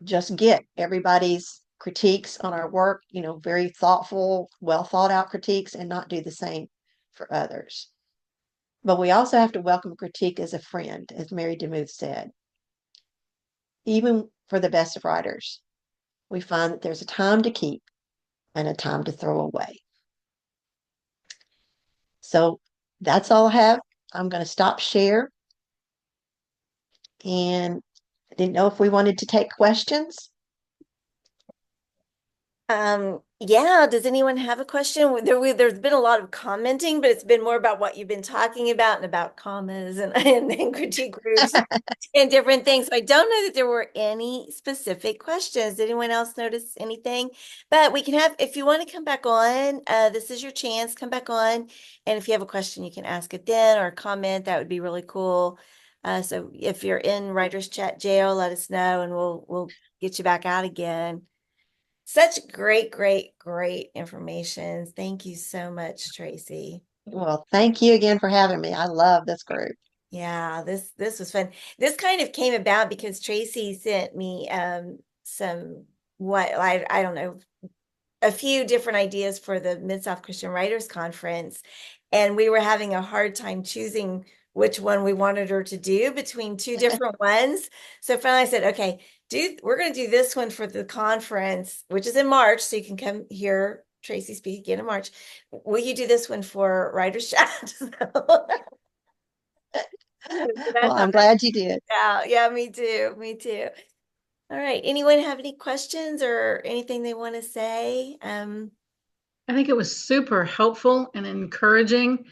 just get everybody's critiques on our work, very thoughtful, well thought out critiques, and not do the same for others. But we also have to welcome critique as a friend, as Mary DeMuth said. Even for the best of writers, we find that there's a time to keep and a time to throw away. So that's all I have. I'm going to stop share. And I didn't know if we wanted to take questions. Yeah, does anyone have a question? There's been a lot of commenting, but it's been more about what you've been talking about and about commas and critique groups and different things. So I don't know that there were any specific questions. Did anyone else notice anything? But we can have, if you want to come back on, this is your chance, come back on. And if you have a question, you can ask it then or comment. That would be really cool. So if you're in Writers Chat jail, let us know and we'll get you back out again. Such great, great, great information. Thank you so much, Tracy. Well, thank you again for having me. I love this group. Yeah, this was fun. This kind of came about because Tracy sent me some what I don't know a few different ideas for the Mid-South Christian Writers Conference, and we were having a hard time choosing which one we wanted her to do between two different ones. So finally I said, okay, we're going to do this one for the conference, which is in March, so you can come hear Tracy speak again in March. Will you do this one for Writers Chat? Well, That's how I'm that glad you did. worked out. Yeah, me too. Me too. All right. Anyone have any questions or anything they want to say? I think it was super helpful and encouraging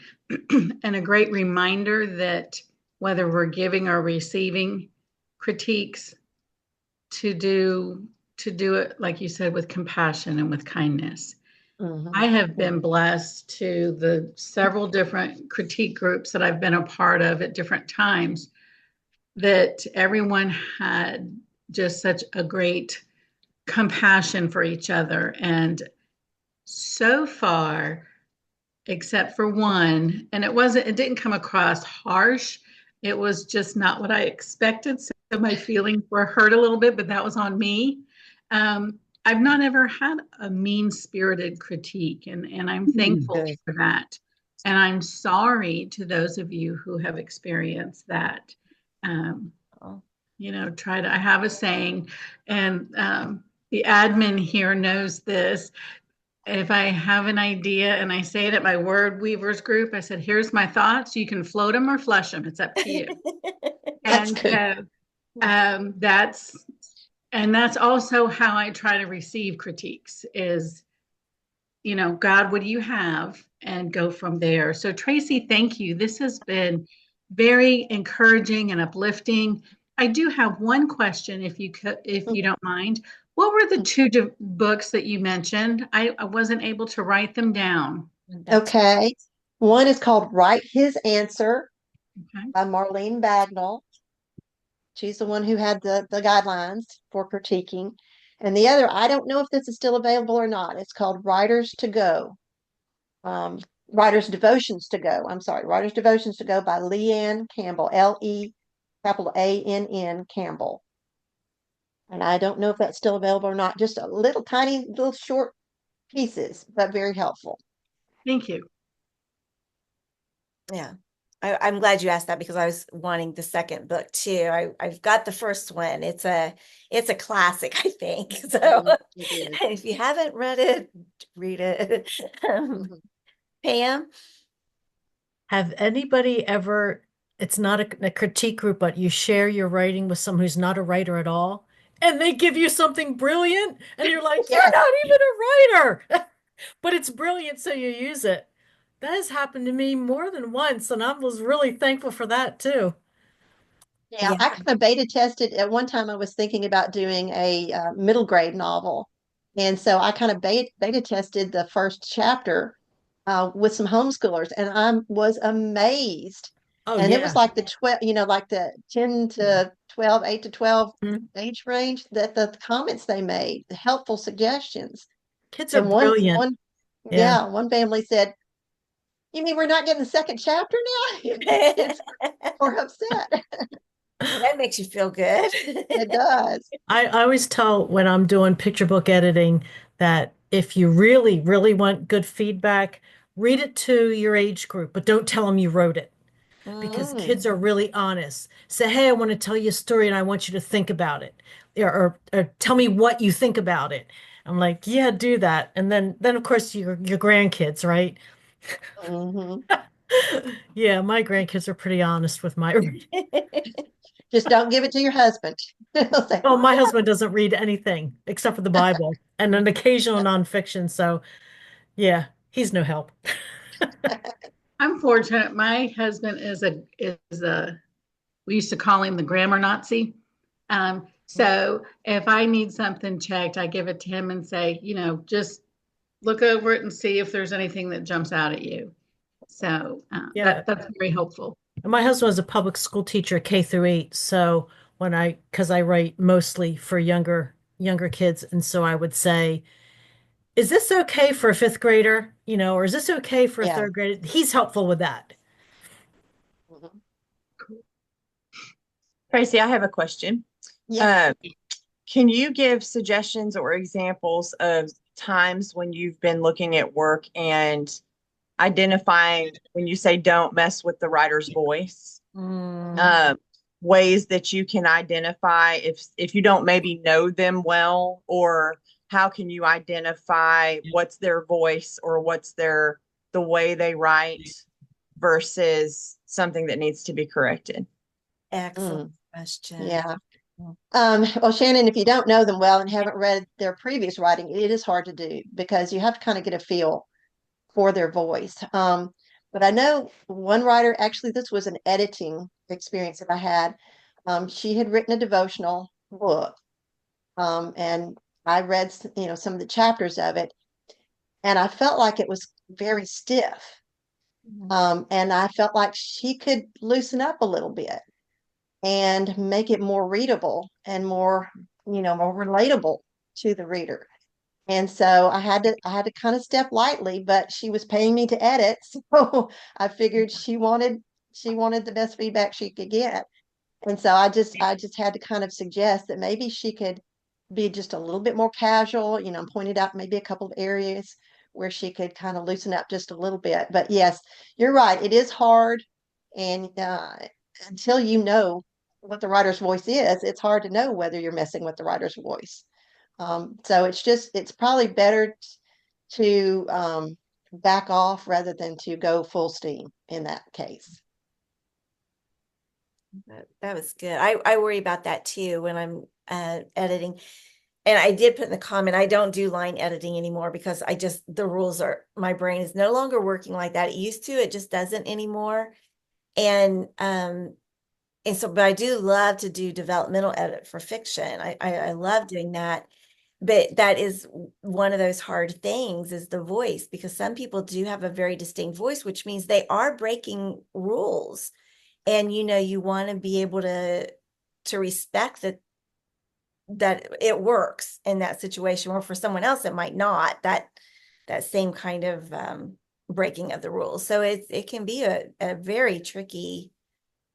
and a great reminder that whether we're giving or receiving critiques to do it like you said with compassion and with kindness. Mhm. I have been blessed to the several different critique groups that I've been a part of at different times that everyone had just such a great compassion for each other. And so far, except for one, and it didn't come across harsh. It was just not what I expected. So my feelings were hurt a little bit, but that was on me. I've not ever had a mean spirited critique, and I'm thankful Good. for that. And I'm sorry to those of you who have experienced that. Um, Oh. I have a saying, and the admin here knows this. If I have an idea and I say it at my word weavers group, I said, here's my thoughts. You can float them or flush them. It's up to you. That's And good. um, that's that's also how I try to receive critiques is, God, what do you have? And go from there. So Tracy, thank you. This has been very encouraging and uplifting. I do have one question, if you don't mind. What were the two books that you mentioned? I wasn't able to write them down. That's Okay. One is called Write His Answer Okay. by Marlene Bagnall. She's the one who had the guidelines for critiquing. And the other, I don't know if this is still available or not. It's called Writers to Go. Writers Devotions to Go. I'm sorry, Writers Devotions to Go by Leanne Campbell, Leann Campbell. And I don't know if that's still available or not. Just a little tiny little short pieces, but very helpful. Thank you. Yeah. I'm glad you asked that because I was wanting the second book too. I've got the first one. It's a classic, I think. So It is. if you haven't read it, read it. Mhm. Pam? Have anybody ever, it's not a critique group, but you share your writing with someone who's not a writer at all, and they give you something brilliant, and you're like, you're Yes. not even a writer, but it's brilliant, so you use it. That has happened to me more than once, and I was really thankful for that too. Yeah, Yeah. I kind of beta tested at one time. I was thinking about doing a middle grade novel, and so I kind of beta tested the first chapter with some homeschoolers, and I was amazed. Oh And it was yeah. like the 12, like the 10 to 12, 8 to 12 Mhm. age range, that the comments they made, the helpful suggestions. Kids are And one brilliant. one Yeah. yeah, one family said, "You mean we're not getting the second chapter now?" The kids were upset. Well, that makes you feel good. It does. I always tell when I'm doing picture book editing that if you really, really want good feedback, read it to your age group, but don't tell them you wrote it because Mm. Mm, kids are really honest. Say, hey, I want to tell you a story and I want you to think about it. Or tell me what you think about it. I'm like, yeah, do that. And then of course your grandkids, right? mhm. Yeah, my grandkids are pretty honest with my Just don't give it to your husband. He'll say, Oh, "Oh, my husband doesn't read anything except for the Bible and an occasional nonfiction. So, yeah, he's no help. I'm fortunate. My husband is a we used to call him the grammar Nazi. So if I need something checked, I give it to him and say, just look over it and see if there's anything that jumps out at you. So Yeah. that's very helpful. And my husband was a public school teacher, K through 8. So because I write mostly for younger kids, and so I would say, is this okay for a fifth grader? Or is this okay for a yeah." third grader? He's helpful with that. Mhm. Tracy, I have a question. Yeah. Uh, can you give suggestions or examples of times when you've been looking at work and identifying when you say don't mess with the writer's voice, Mm. uh, ways that you can identify if you don't maybe know them well, or how can you identify what's their voice or what's the way they write versus something that needs to be corrected? Excellent Mm, question. yeah. Well, Shannon, if you don't know them well and haven't read their previous writing, it is hard to do because you have to kind of get a feel for their voice. But I know one writer, actually, this was an editing experience that I had. She had written a devotional book, and I read, some of the chapters of it, and I felt like it was very stiff. Mhm. And I felt like she could loosen up a little bit and make it more readable and more relatable to the reader. And so I had to kind of step lightly, but she was paying me to edit, so I figured she wanted the best feedback she could get. And so I just had to kind of suggest that maybe she could be just a little bit more casual, pointed out maybe a couple of areas where she could kind of loosen up just a little bit. But yes, you're right. It is hard. And until you know what the writer's voice is, it's hard to know whether you're messing with the writer's voice. So it's probably better to back off rather than to go full steam in that case. That was good. I worry about that too when I'm editing. And I did put in the comment, I don't do line editing anymore because the rules my brain is no longer working like that. It used to, it just doesn't anymore. But I do love to do developmental edit for fiction. I love doing that. But that is one of those hard things is the voice, because some people do have a very distinct voice, which means they are breaking rules. And you want to be able to respect that it works in that situation, or for someone else it might not, that same kind of breaking of the rules. So it can be a very tricky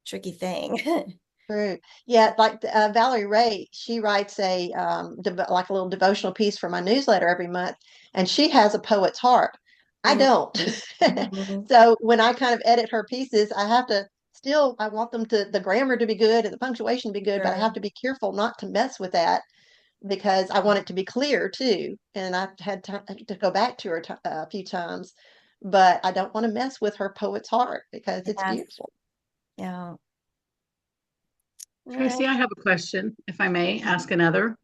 thing. True. Yeah, like Valerie Ray, she writes like a little devotional piece for my newsletter every month, and she has a poet's heart. I don't. Mhm. So when I kind of edit her pieces, I have to still, I want them to, the grammar to be good and the punctuation to be good, but I Sure. have to be careful not to mess with that because I want it to be clear too. And I've had time to go back to her a few times, but I don't want to mess with her poet's heart because it's Yes. beautiful. Yeah. Tracy, Well. I have a question, if I may ask another.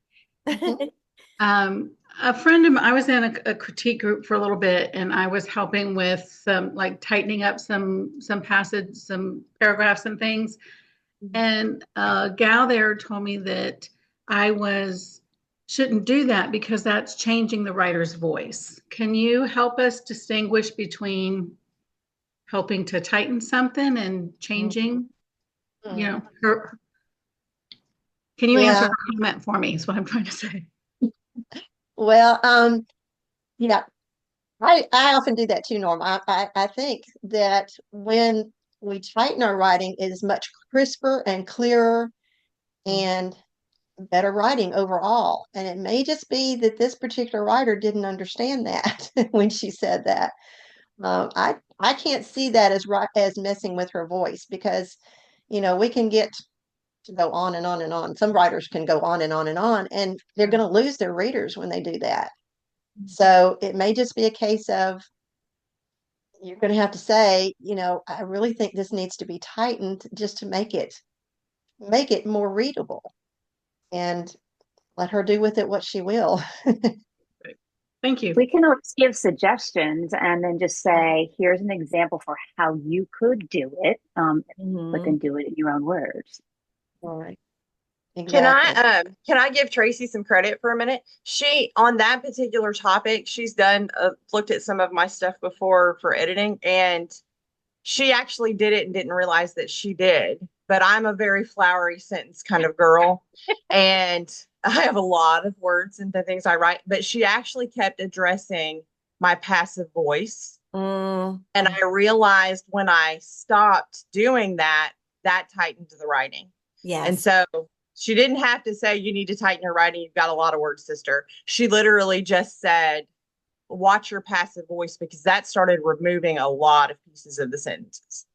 Mhm. A friend of mine, I was in a critique group for a little bit, and I was helping with some like tightening up some passage, some paragraphs and things. And a gal there told me that I was shouldn't do that because that's changing the writer's voice. Can you help us distinguish between helping to tighten something and changing, you Mhm. know, her? Can you answer Yeah. her comment for me? Is what I'm trying to say. Well, yeah, I often do that too, Norm. I think that when we tighten our writing, it is much crisper and clearer and better writing overall. And it may just be that this particular writer didn't understand that when she said that. I can't see that as as messing with her voice because, we can get to go on and on and on. Some writers can go on and on and on, and they're going to lose their readers when they do that. So it may just be a case of you're going to have to say, I really think this needs to be tightened just to make it more readable and let her do with it what she will. Thank you. We can always give suggestions and then just say, here's an example for how you could do it, but Mhm. then do it in your own words. All right. Can Exactly. I give Tracy some credit for a minute? She on that particular topic, she's done looked at some of my stuff before for editing, and she actually did it and didn't realize that she did. But I'm a very flowery sentence kind of girl, and I have a lot of words and the things I write. But she actually kept addressing my passive voice, Mm. and I realized when I stopped doing that, that tightened the writing. And Yes. so she didn't have to say, you need to tighten your writing. You've got a lot of words, sister. She literally just said, watch your passive voice because that started removing a lot of pieces of the sentences.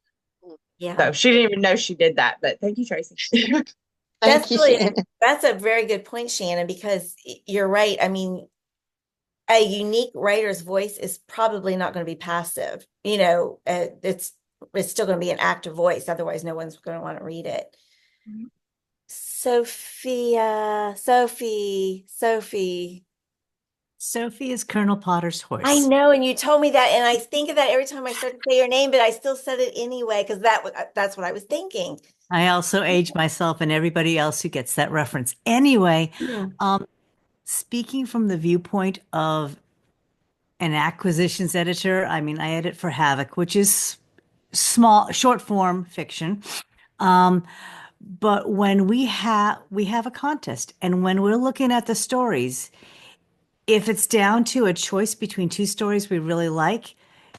Yeah. So she didn't even know she did that. But thank you, Tracy. That's Thank you, really, Shannon. that's a very good point, Shannon, because you're right. I mean, a unique writer's voice is probably not going to be passive. It's still going to be an active voice. Otherwise, no one's going to want to read it. Sophie. Sophie is Colonel Potter's I horse. know, and you told me that, and I think of that every time I start to say your name, but I still said it anyway because that's what I was thinking. I also age myself and everybody else who gets that reference. Anyway, Yeah. um, speaking from the viewpoint of an acquisitions editor, I mean, I edit for Havoc, which is small, short form fiction. Um, but when we have a contest, and when we're looking at the stories, if it's down to a choice between two stories we really like,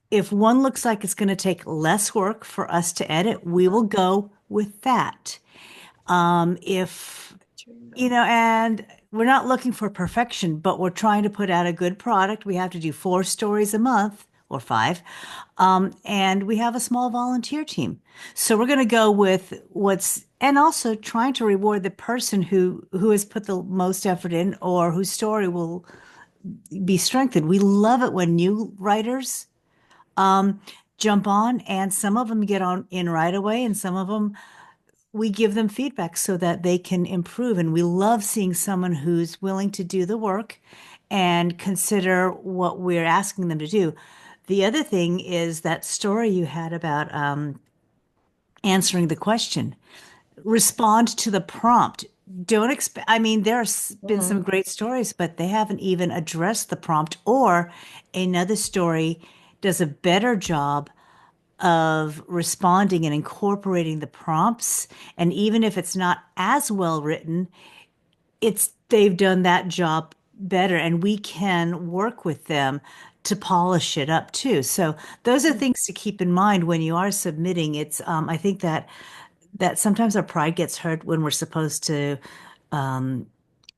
if one looks like it's going to take less work for us to edit, we will go with that. If and we're not looking for perfection, but we're trying to put out a good product. We have to do 4 stories a month or 5. And we have a small volunteer team. So we're going to go with and also trying to reward the person who has put the most effort in or whose story will be strengthened. We love it when new writers jump on, and some of them get on in right away, and some of them we give them feedback so that they can improve. And we love seeing someone who's willing to do the work and consider what we're asking them to do. The other thing is that story you had about answering the question. Respond to the prompt. Don't expect, I mean, there's been some Mhm. great stories, but they haven't even addressed the prompt, or another story does a better job of responding and incorporating the prompts. And even if it's not as well written, they've done that job better, and we can work with them to polish it up too. So those are things to keep in mind when you are submitting. I think that sometimes our pride gets hurt when we're supposed to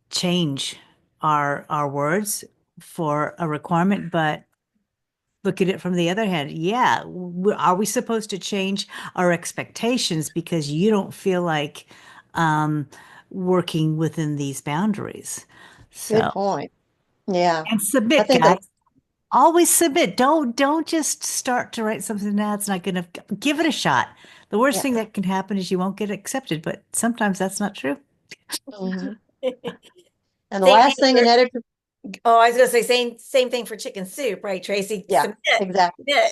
change our words for a requirement, but look at it from the other hand. Yeah, are we supposed to change our expectations because you don't feel like working within these boundaries? Good So, point. Yeah. and I submit, think guys. Always submit. Don't just start to write something that's not going to give it a shot. The worst yeah. thing that can happen is you won't get accepted, but sometimes that's not true. Mhm. And the Same thing last thing for, an editor, oh, I was gonna say same thing for chicken soup, right, Tracy? yeah, Submit, exactly. submit.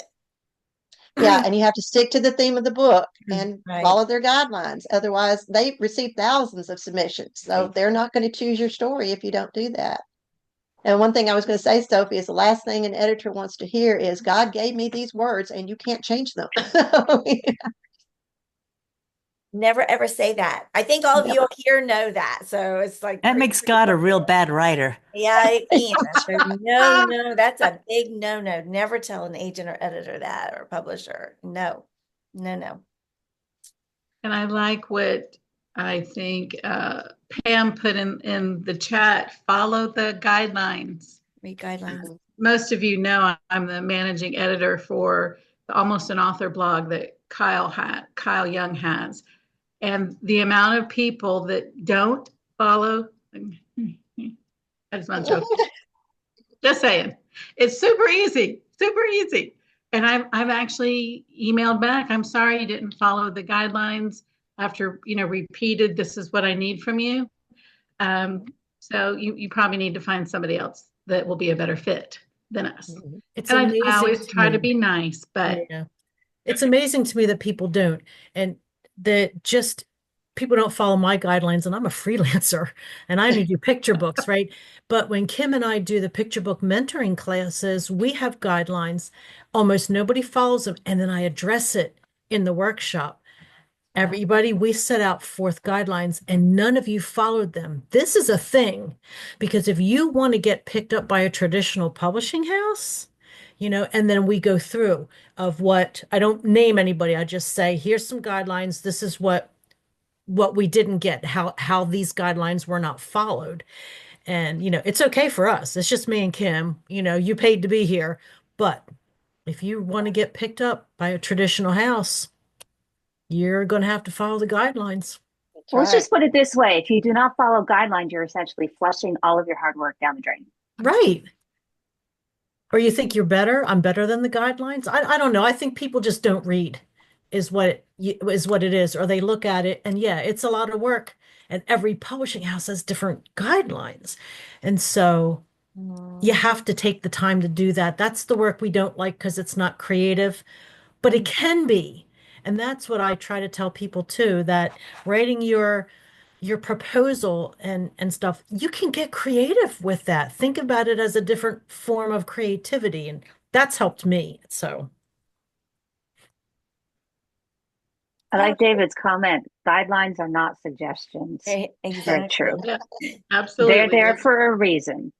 Yeah, and you have to stick to the theme of the book and Right. follow their guidelines. Otherwise, they receive thousands of submissions. So they're not going to choose your story if you don't do that. And one thing I was going to say, Sophie, is the last thing an editor wants to hear is God gave me these words and you can't change them. Never ever say that. I think all of you Never. here know that. So it's like That pretty makes God a important. real bad writer. Yeah, it can. So no, that's a big no. Never tell an agent or editor that or publisher. No, no. And I like what I think Pam put in the chat, follow the guidelines. Read guidelines. Most of you know I'm the managing editor for the Almost an Author blog that Kyle Young has. And the amount of people that don't follow, that's not joking. Just saying. It's super easy, super easy. And I've actually emailed back, I'm sorry you didn't follow the guidelines after, repeated, this is what I need from you. So you probably need to find somebody else that will be a better fit than us. It's And I amazing always to try to me. be nice, but Yeah. It's amazing to me that people don't, and that just people don't follow my guidelines. And I'm a freelancer and I only do picture books, right? But when Kim and I do the picture book mentoring classes, we have guidelines. Almost nobody follows them. And then I address it in the workshop. Everybody, we set out forth guidelines and none of you followed them. This is a thing because if you want to get picked up by a traditional publishing house, and then we go through of what I don't name anybody. I just say, here's some guidelines. This is what we didn't get, how these guidelines were not followed. And, it's okay for us. It's just me and Kim. You paid to be here. But if you want to get picked up by a traditional house, you're going to have to follow the guidelines. That's Well, let's right. just put it this way. If you do not follow guidelines, you're essentially flushing all of your hard work down the drain. Right. Or you think you're better? I'm better than the guidelines? I don't know. I think people just don't read is what it is. Or they look at it and yeah, it's a lot of work. And every publishing house has different guidelines. And so you have to take the time to do that. That's the work we don't like because it's not creative, but it can be. And that's what I try to tell people too, that writing your proposal and stuff, you can get creative with that. Think about it as a different form of creativity, and that's helped me. So, I like David's comment. Guidelines are not suggestions. Very Exactly. true. yeah, They're absolutely. there for a reason.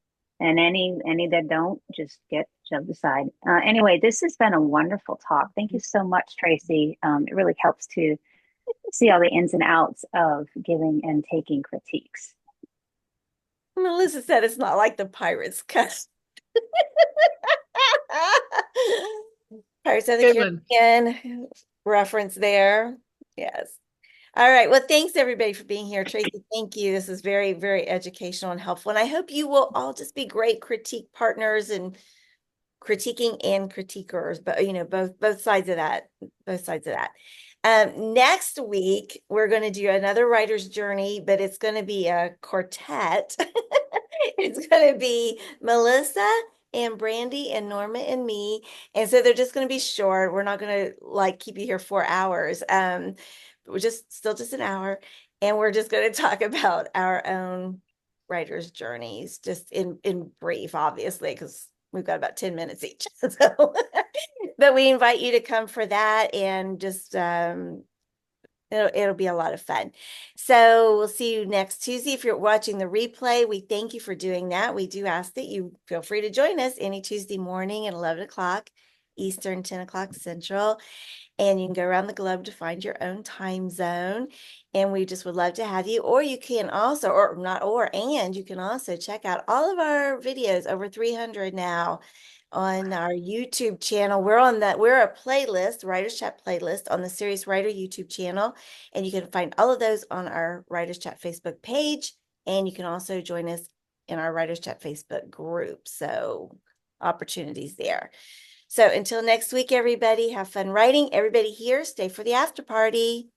And any that don't, just get shoved aside. Anyway, this has been a wonderful talk. Thank you so much, Tracy. It really helps to see all the ins and outs of giving and taking critiques. Melissa said it's not like the Pirates cut. Pirates of the Good one. Caribbean reference there. Yes. All right. Well, thanks everybody for being here. Tracy, thank you. This is very, very educational and helpful. And I hope you will all just be great critique partners and critiquing and critiquers, but both sides of that, both sides of that. Next week, we're going to do another writer's journey, but it's going to be a quartet. It's going to be Melissa and Brandy and Norma and me. And so they're just going to be short. We're not going to keep you here 4 hours. We're still just an hour. And we're just going to talk about our own writer's journeys, just in brief, obviously, because we've got about 10 minutes each. So, but we invite you to come for that and just it'll be a lot of fun. So we'll see you next Tuesday. If you're watching the replay, we thank you for doing that. We do ask that you feel free to join us any Tuesday morning at 11 o'clock Eastern, 10 o'clock Central. And you can go around the globe to find your own time zone. And we just would love to have you. Or you can also, and you can also check out all of our videos, over 300 now, on our YouTube channel. We're a playlist, Writers Chat playlist on the Serious Writer YouTube channel. And you can find all of those on our Writers Chat Facebook page. And you can also join us in our Writers Chat Facebook group. So opportunities there. So until next week, everybody, have fun writing. Everybody here, stay for the after party.